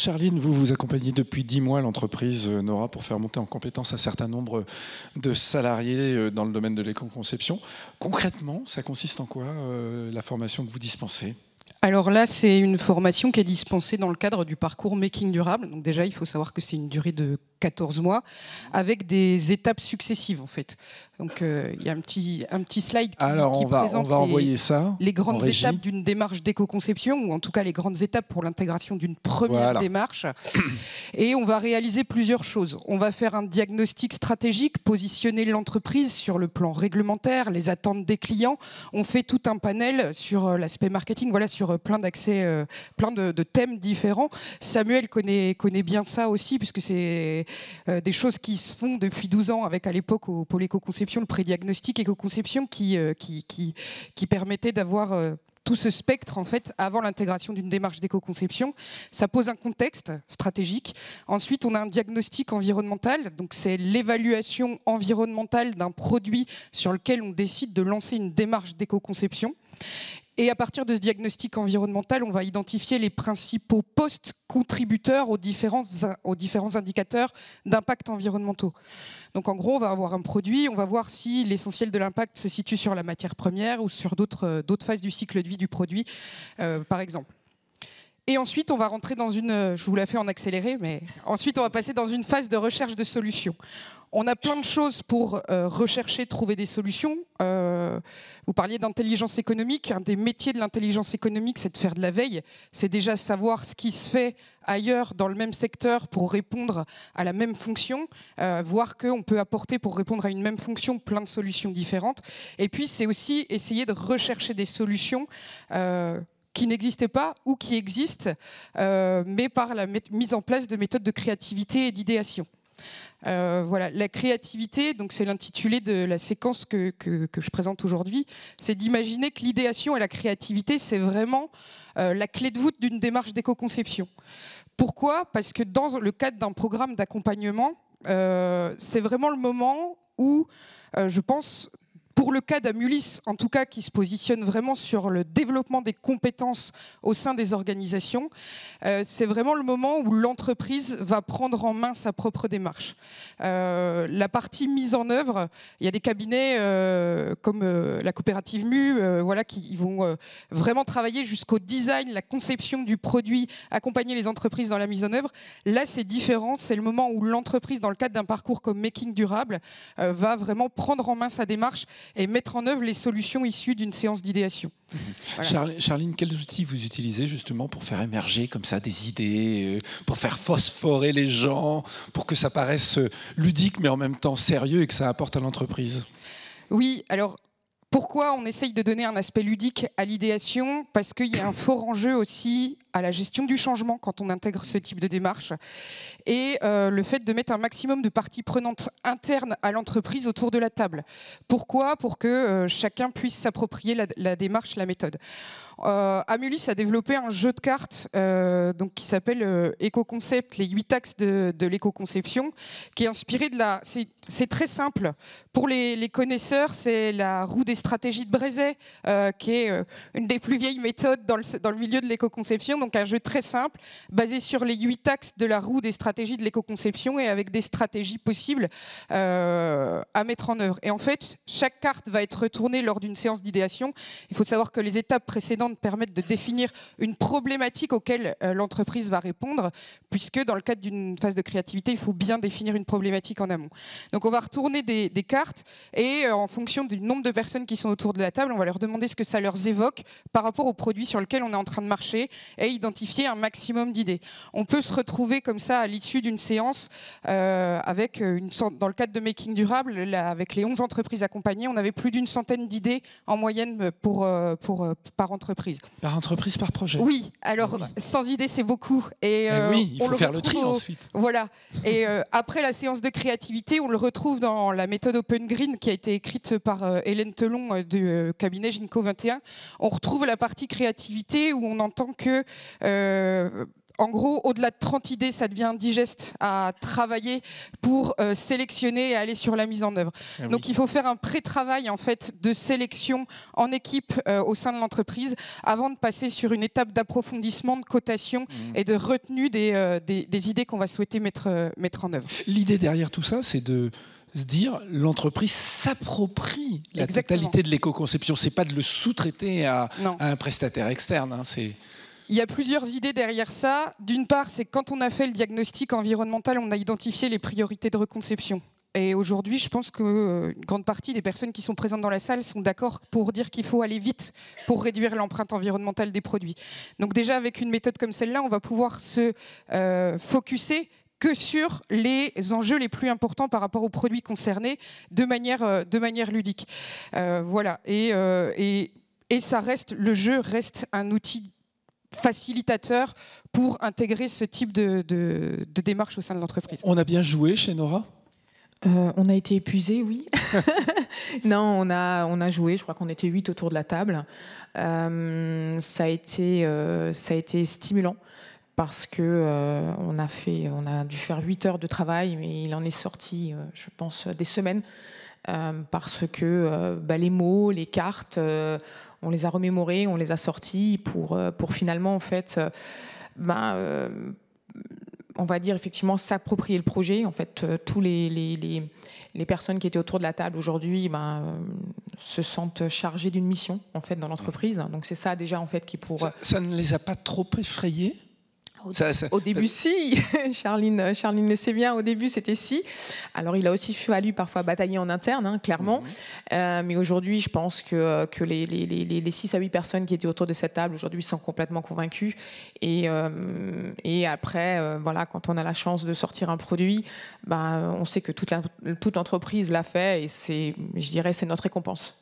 Charline, vous accompagnez depuis 10 mois l'entreprise Nora pour faire monter en compétence un certain nombre de salariés dans le domaine de l'éco-conception. Concrètement, ça consiste en quoi la formation que vous dispensez ? Alors là, c'est une formation qui est dispensée dans le cadre du parcours Making Durable. Donc déjà, il faut savoir que c'est une durée de 14 mois avec des étapes successives en fait. Donc il y a un petit slide qui présente les grandes étapes d'une démarche d'éco-conception, ou en tout cas les grandes étapes pour l'intégration d'une première démarche. Et on va réaliser plusieurs choses. On va faire un diagnostic stratégique, positionner l'entreprise sur le plan réglementaire, les attentes des clients. On fait tout un panel sur l'aspect marketing, voilà, sur plein d'accès, plein de thèmes différents. Samuel connaît bien ça aussi, puisque c'est des choses qui se font depuis 12 ans avec, à l'époque, au pôle éco-conception, le pré-diagnostic éco-conception qui permettait d'avoir tout ce spectre en fait avant l'intégration d'une démarche d'éco-conception. Ça pose un contexte stratégique. Ensuite, on a un diagnostic environnemental. Donc, c'est l'évaluation environnementale d'un produit sur lequel on décide de lancer une démarche d'éco-conception. Et à partir de ce diagnostic environnemental, on va identifier les principaux postes contributeurs aux différents indicateurs d'impact environnementaux. Donc en gros, on va avoir un produit, on va voir si l'essentiel de l'impact se situe sur la matière première ou sur d'autres phases du cycle de vie du produit, par exemple. Et ensuite, on va rentrer dans je vous la fais en accéléré, mais ensuite, on va passer dans une phase de recherche de solutions. On a plein de choses pour rechercher, trouver des solutions. Vous parliez d'intelligence économique. Un des métiers de l'intelligence économique, c'est de faire de la veille. C'est déjà savoir ce qui se fait ailleurs dans le même secteur pour répondre à la même fonction, voir qu'on peut apporter pour répondre à une même fonction plein de solutions différentes. Et puis, c'est aussi essayer de rechercher des solutions qui n'existaient pas ou qui existent, mais par la mise en place de méthodes de créativité et d'idéation. Voilà, la créativité, donc c'est l'intitulé de la séquence que je présente aujourd'hui, c'est d'imaginer que l'idéation et la créativité, c'est vraiment la clé de voûte d'une démarche d'éco-conception. Pourquoi ? Parce que dans le cadre d'un programme d'accompagnement, c'est vraiment le moment où, je pense, pour le cas d'Amulis, en tout cas, qui se positionne vraiment sur le développement des compétences au sein des organisations, c'est vraiment le moment où l'entreprise va prendre en main sa propre démarche. La partie mise en œuvre, il y a des cabinets comme la coopérative MU, voilà, qui vont vraiment travailler jusqu'au design, la conception du produit, accompagner les entreprises dans la mise en œuvre. Là, c'est différent. C'est le moment où l'entreprise, dans le cadre d'un parcours comme Making Durable, va vraiment prendre en main sa démarche et mettre en œuvre les solutions issues d'une séance d'idéation. Voilà. Charline, quels outils vous utilisez justement pour faire émerger comme ça des idées, pour faire phosphorer les gens, pour que ça paraisse ludique mais en même temps sérieux et que ça apporte à l'entreprise ? Oui, alors pourquoi on essaye de donner un aspect ludique à l'idéation ? Parce qu'il y a un fort enjeu aussi à la gestion du changement quand on intègre ce type de démarche, et le fait de mettre un maximum de parties prenantes internes à l'entreprise autour de la table. Pourquoi ? Pour que chacun puisse s'approprier la démarche, la méthode. Amulis a développé un jeu de cartes donc qui s'appelle Éco-Concept, les 8 axes de l'éco-conception, qui est inspiré de la... C'est très simple. Pour les connaisseurs, c'est la roue des stratégies de Brézet, qui est une des plus vieilles méthodes dans le milieu de l'éco-conception. Donc un jeu très simple, basé sur les 8 axes de la roue des stratégies de l'éco-conception et avec des stratégies possibles à mettre en œuvre. Et en fait, chaque carte va être retournée lors d'une séance d'idéation. Il faut savoir que les étapes précédentes permettent de définir une problématique auquel l'entreprise va répondre, puisque dans le cadre d'une phase de créativité, il faut bien définir une problématique en amont. Donc on va retourner des cartes et en fonction du nombre de personnes qui sont autour de la table, on va leur demander ce que ça leur évoque par rapport au produit sur lequel on est en train de marcher et identifier un maximum d'idées. On peut se retrouver comme ça à l'issue d'une séance avec dans le cadre de Making Durable, avec les 11 entreprises accompagnées, on avait plus d'une centaine d'idées en moyenne par entreprise. Par entreprise, par projet. Oui, alors sans idée c'est beaucoup. Et oui, il faut faire le tri ensuite. Voilà. Et après la séance de créativité, on le retrouve dans la méthode Open Green qui a été écrite par Hélène Telon du cabinet Ginko 21. On retrouve la partie créativité où on entend que en gros, au-delà de 30 idées, ça devient digeste à travailler pour sélectionner et aller sur la mise en œuvre. Ah oui. Donc il faut faire un pré-travail en fait de sélection en équipe au sein de l'entreprise avant de passer sur une étape d'approfondissement, de cotation et de retenue des idées qu'on va souhaiter mettre en œuvre. L'idée derrière tout ça, c'est de se dire l'entreprise s'approprie la Exactement. totalité de l'éco-conception. C'est pas de le sous-traiter à un prestataire externe. Hein, il y a plusieurs idées derrière ça. D'une part, c'est que quand on a fait le diagnostic environnemental, on a identifié les priorités de reconception. Et aujourd'hui, je pense qu'une grande partie des personnes qui sont présentes dans la salle sont d'accord pour dire qu'il faut aller vite pour réduire l'empreinte environnementale des produits. Donc déjà, avec une méthode comme celle-là, on va pouvoir se focuser que sur les enjeux les plus importants par rapport aux produits concernés de manière ludique. Voilà. Et ça reste, le jeu reste un outil facilitateur pour intégrer ce type de démarche au sein de l'entreprise. On a bien joué chez Nora ? On a été épuisés, oui. Non, on a joué, je crois qu'on était 8 autour de la table. Ça a été stimulant parce que on a dû faire 8 heures de travail, mais il en est sorti, je pense, des semaines. Parce que les mots, les cartes, on les a remémorés, on les a sortis pour finalement, en fait, on va dire effectivement s'approprier le projet. En fait, tous les personnes qui étaient autour de la table aujourd'hui se sentent chargées d'une mission en fait dans l'entreprise. Donc c'est ça déjà en fait qui pour. Ça ne les a pas trop effrayés ? Au début, si. Charline le sait bien, au début, c'était si. Alors, il a aussi fallu parfois batailler en interne, hein, clairement. Mais aujourd'hui, je pense que les 6 à 8 personnes qui étaient autour de cette table, aujourd'hui, sont complètement convaincues. Et après, voilà, quand on a la chance de sortir un produit, on sait que toute l'entreprise l'a fait et je dirais, c'est notre récompense.